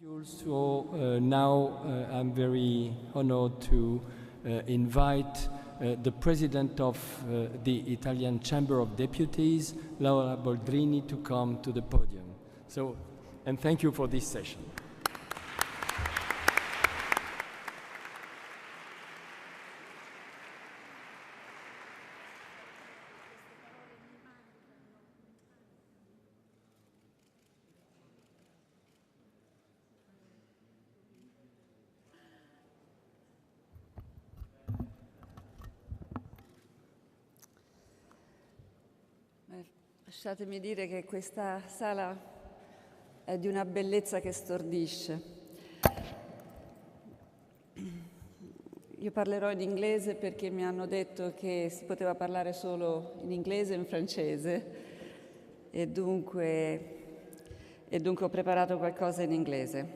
So now I'm very honored to invite the President of the Italian Chamber of Deputies, Laura Boldrini, to come to the podium. So, and thank you for this session. Lasciatemi dire che questa sala è di una bellezza che stordisce. Io parlerò in inglese perché mi hanno detto che si poteva parlare solo in inglese e in francese e dunque ho preparato qualcosa in inglese.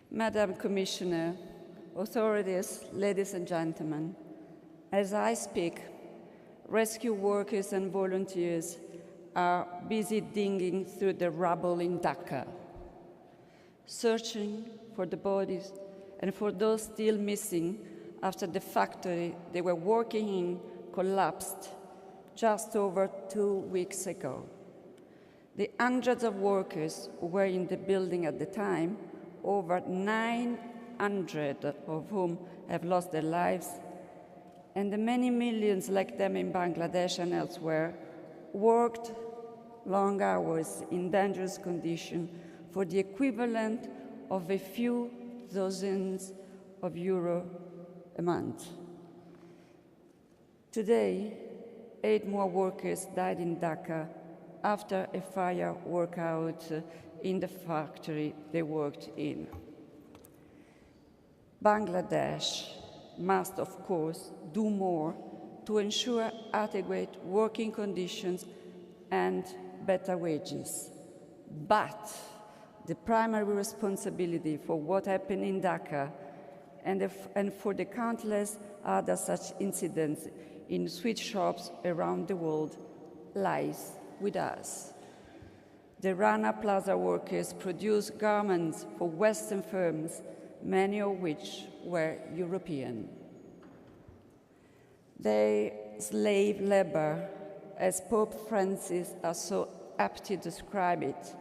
Madam Commissioner, authorities, ladies and gentlemen, as I speak, rescue workers and volunteers are busy digging through the rubble in Dhaka, searching for the bodies and for those still missing after the factory they were working in collapsed just over 2 weeks ago. The hundreds of workers who were in the building at the time, over 900 of whom have lost their lives, and the many millions like them in Bangladesh and elsewhere, worked long hours in dangerous conditions for the equivalent of a few dozens of euros a month. Today, 8 more workers died in Dhaka after a fire broke out in the factory they worked in. Bangladesh must, of course, do more to ensure adequate working conditions and better wages. But the primary responsibility for what happened in Dhaka and for the countless other such incidents in sweet shops around the world lies with us. The Rana Plaza workers produced garments for Western firms, many of which were European. Their slave labor, as Pope Francis has so aptly described it,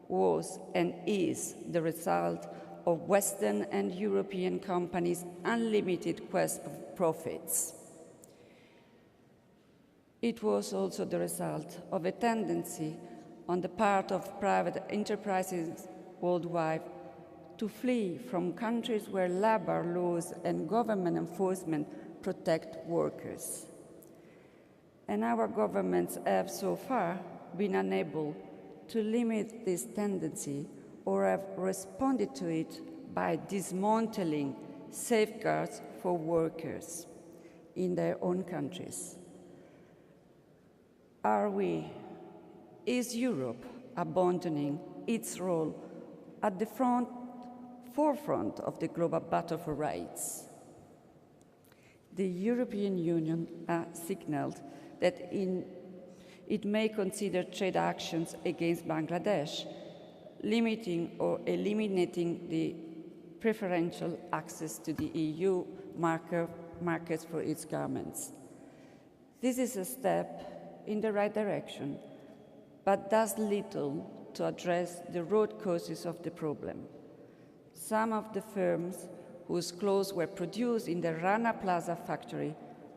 was and is the result of Western and European companies' unlimited quest for profits. It was also the result of a tendency on the part of private enterprises worldwide to flee from countries where labor laws and government enforcement protect workers. And our governments have so far been unable to limit this tendency or have responded to it by dismantling safeguards for workers in their own countries. Is Europe abandoning its role at the forefront of the global battle for rights? The European Union has signaled that it may consider trade actions against Bangladesh, limiting or eliminating the preferential access to the EU markets for its garments. This is a step in the right direction, but does little to address the root causes of the problem. Some of the firms whose clothes were produced in the Rana Plaza factory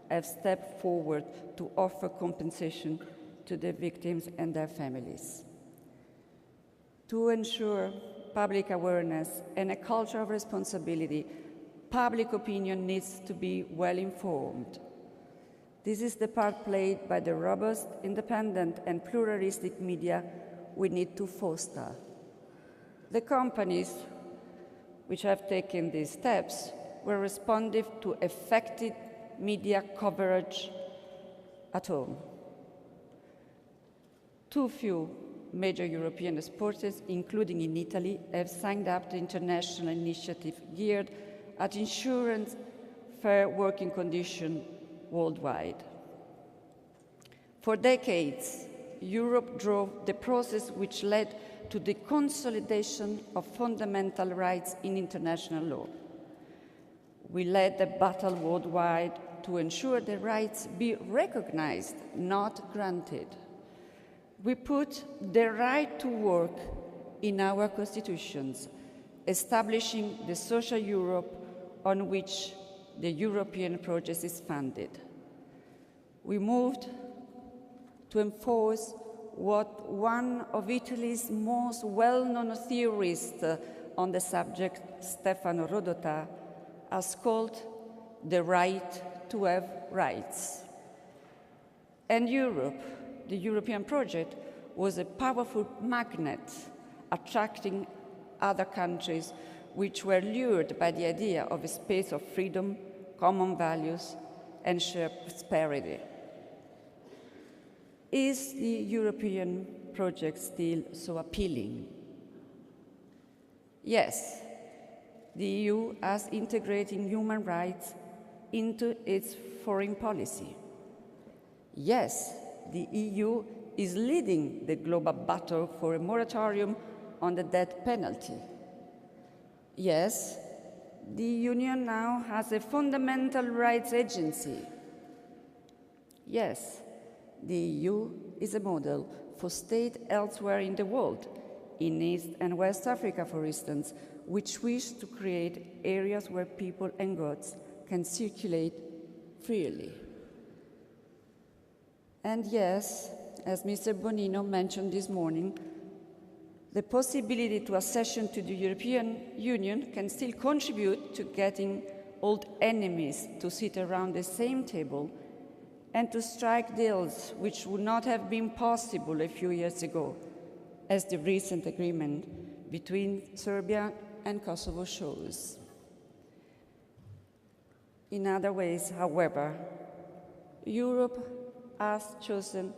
have stepped forward to offer compensation to the victims and their families. To ensure public awareness and a culture of responsibility, public opinion needs to be well informed. This is the part played by the robust, independent, and pluralistic media we need to foster. The companies which have taken these steps were responsive to effective media coverage at home. Too few major European exporters, including in Italy, have signed up to international initiative geared at ensuring fair working conditions worldwide. For decades, Europe drove the process which led to the consolidation of fundamental rights in international law. We led the battle worldwide to ensure the rights be recognized, not granted. We put the right to work in our constitutions, establishing the social Europe on which the European project is founded. We moved to enforce what one of Italy's most well-known theorists on the subject, Stefano Rodotà, has called the right to have rights. And Europe, the European project, was a powerful magnet attracting other countries which were lured by the idea of a space of freedom, common values, and shared prosperity. Is the European project still so appealing? Yes, the EU is integrating human rights into its foreign policy. Yes, the EU is leading the global battle for a moratorium on the death penalty. Yes, the Union now has a fundamental rights agency. Yes, the EU is a model for states elsewhere in the world, in East and West Africa, for instance, which wish to create areas where people and goods can circulate freely. And yes, as Mr. Bonino mentioned this morning, the possibility to accession to the European Union can still contribute to getting old enemies to sit around the same table and to strike deals which would not have been possible a few years ago, as the recent agreement between Serbia and Kosovo shows. In other ways, however, Europe has chosen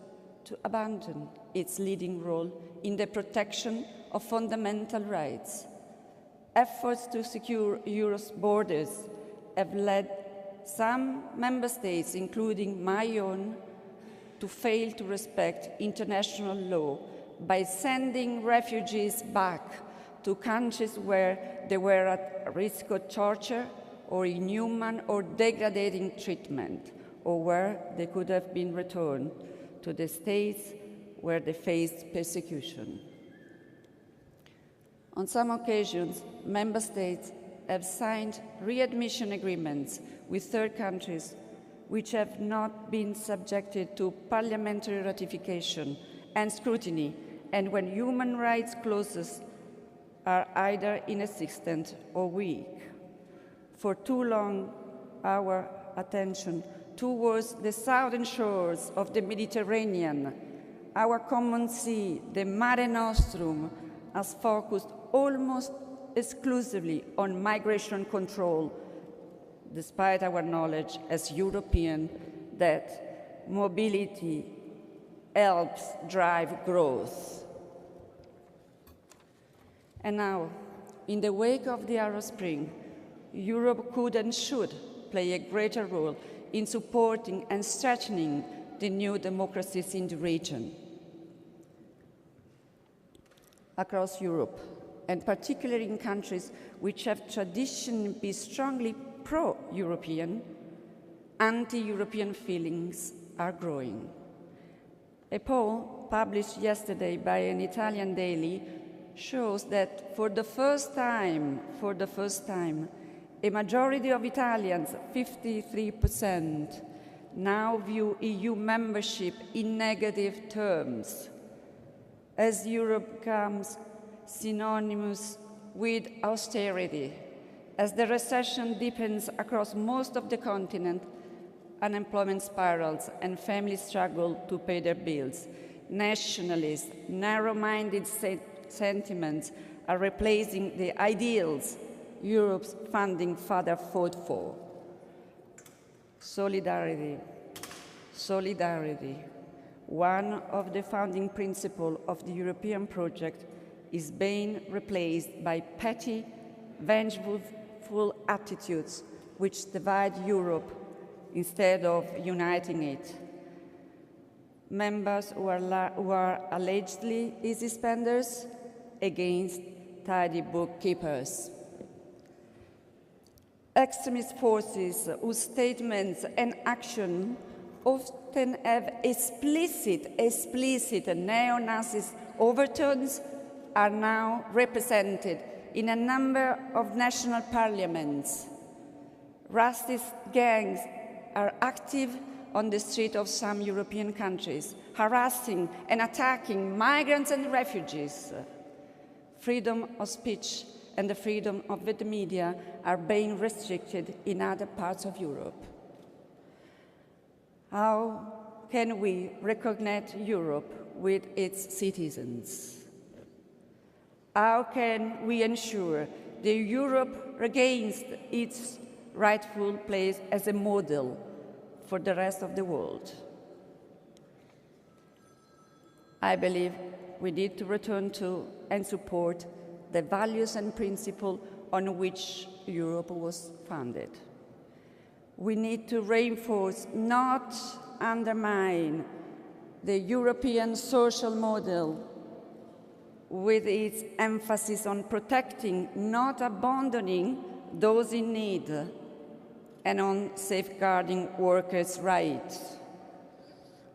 to abandon its leading role in the protection of fundamental rights. Efforts to secure Europe's borders have led some member states, including my own, to fail to respect international law by sending refugees back to countries where they were at risk of torture or inhuman or degrading treatment, or where they could have been returned to the states where they faced persecution. On some occasions, member states have signed readmission agreements with third countries which have not been subjected to parliamentary ratification and scrutiny, and when human rights clauses are either inexistent or weak. For too long, our attention towards the southern shores of the Mediterranean, our common sea, the Mare Nostrum, has focused almost exclusively on migration control, despite our knowledge as Europeans that mobility helps drive growth. And now, in the wake of the Arab Spring, Europe could and should play a greater role in supporting and strengthening the new democracies in the region. Across Europe, and particularly in countries which have traditionally been strongly pro-European, anti-European feelings are growing. A poll published yesterday by an Italian daily shows that for the first time, a majority of Italians, 53%, now view EU membership in negative terms, as Europe becomes synonymous with austerity. As the recession deepens across most of the continent, unemployment spirals and families struggle to pay their bills. Nationalist, narrow-minded sentiments are replacing the ideals Europe's founding father fought for. Solidarity. Solidarity. One of the founding principles of the European project is being replaced by petty, vengeful attitudes which divide Europe instead of uniting it. Members who are allegedly easy spenders against tidy bookkeepers. Extremist forces whose statements and action often have explicit neo-Nazist overtones are now represented in a number of national parliaments. Racist gangs are active on the street of some European countries, harassing and attacking migrants and refugees. Freedom of speech and the freedom of the media are being restricted in other parts of Europe. How can we recognize Europe with its citizens? How can we ensure that Europe regains its rightful place as a model for the rest of the world? I believe we need to return to and support the values and principles on which Europe was founded. We need to reinforce, not undermine, the European social model with its emphasis on protecting, not abandoning, those in need, and on safeguarding workers' rights.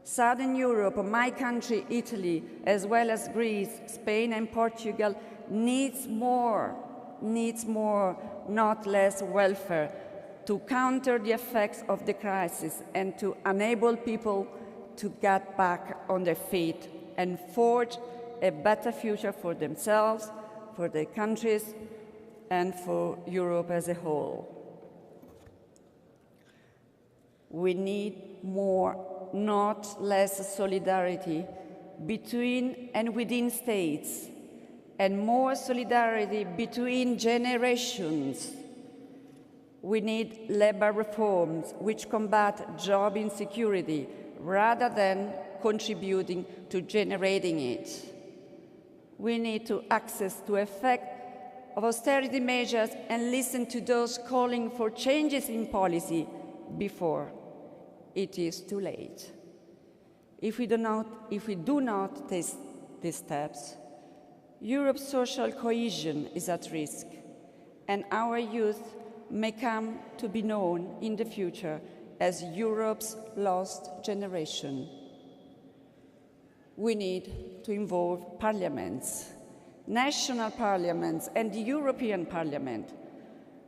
Southern Europe, my country, Italy, as well as Greece, Spain, and Portugal, needs more, not less welfare to counter the effects of the crisis and to enable people to get back on their feet and forge a better future for themselves, for their countries, and for Europe as a whole. We need more, not less, solidarity between and within states, and more solidarity between generations. We need labor reforms which combat job insecurity rather than contributing to generating it. We need to access to effect of austerity measures and listen to those calling for changes in policy before it is too late. If we do not take these steps, Europe's social cohesion is at risk, and our youth may come to be known in the future as Europe's lost generation. We need to involve parliaments, national parliaments, and the European Parliament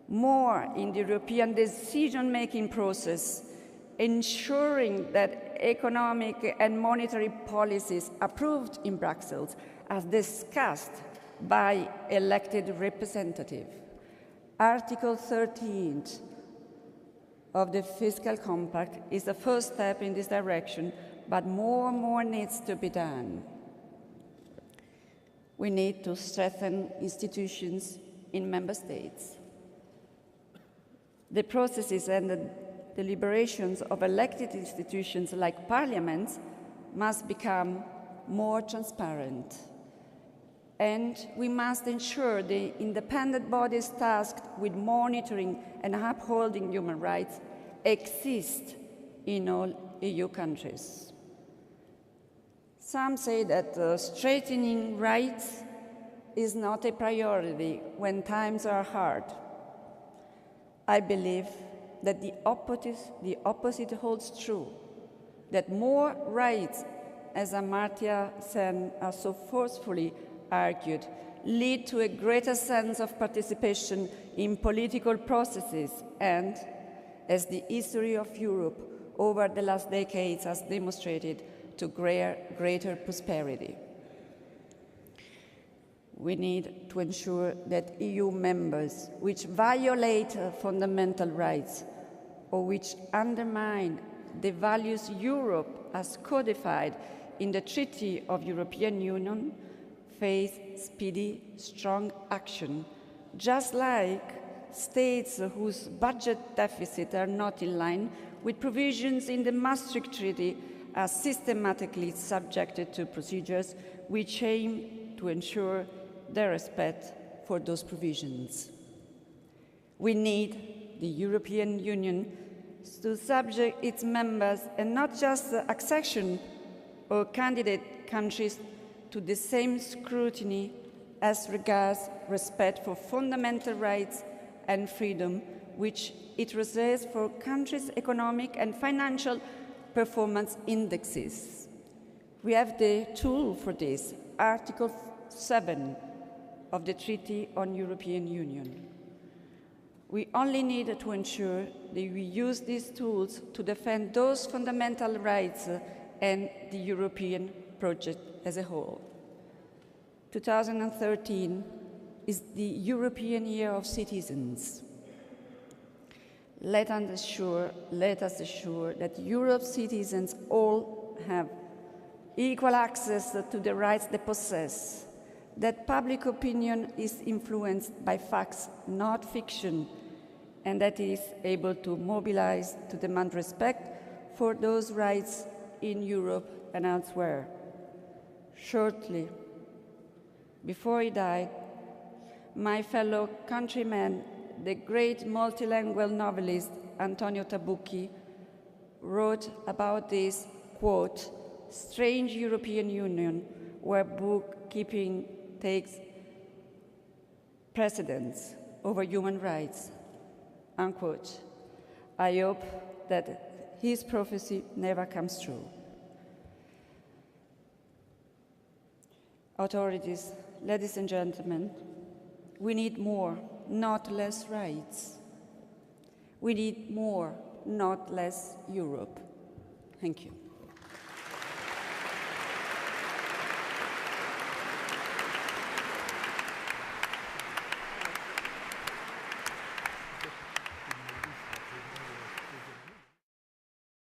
more in the European decision-making process, ensuring that economic and monetary policies approved in Brussels are discussed by elected representatives. Article 13 of the Fiscal Compact is the first step in this direction, but more needs to be done. We need to strengthen institutions in member states. The processes and the deliberations of elected institutions like parliaments must become more transparent. And we must ensure the independent bodies tasked with monitoring and upholding human rights exist in all EU countries. Some say that strengthening rights is not a priority when times are hard. I believe that the opposite holds true, that more rights, as Amartya Sen has so forcefully argued, lead to a greater sense of participation in political processes and, as the history of Europe over the last decades has demonstrated, to greater prosperity. We need to ensure that EU members which violate fundamental rights or which undermine the values Europe has codified in the Treaty of European Union face speedy, strong action, just like states whose budget deficits are not in line with provisions in the Maastricht Treaty are systematically subjected to procedures which aim to ensure their respect for those provisions. We need the European Union to subject its members, and not just the accession or candidate countries, to the same scrutiny as regards respect for fundamental rights and freedom, which it reserves for countries' economic and financial performance indexes. We have the tool for this, Article 7 of the Treaty on European Union. We only need to ensure that we use these tools to defend those fundamental rights and the European project as a whole. 2013 is the European Year of Citizens. Let us assure that Europe's citizens all have equal access to the rights they possess, that public opinion is influenced by facts, not fiction, and that it is able to mobilize to demand respect for those rights in Europe and elsewhere. Shortly before he died, my fellow countryman, the great multilingual novelist Antonio Tabucchi, wrote about this, quote, strange European Union where bookkeeping takes precedence over human rights, unquote. I hope that his prophecy never comes true. Authorities, ladies and gentlemen, we need more, not less rights. We need more, not less Europe. Thank you.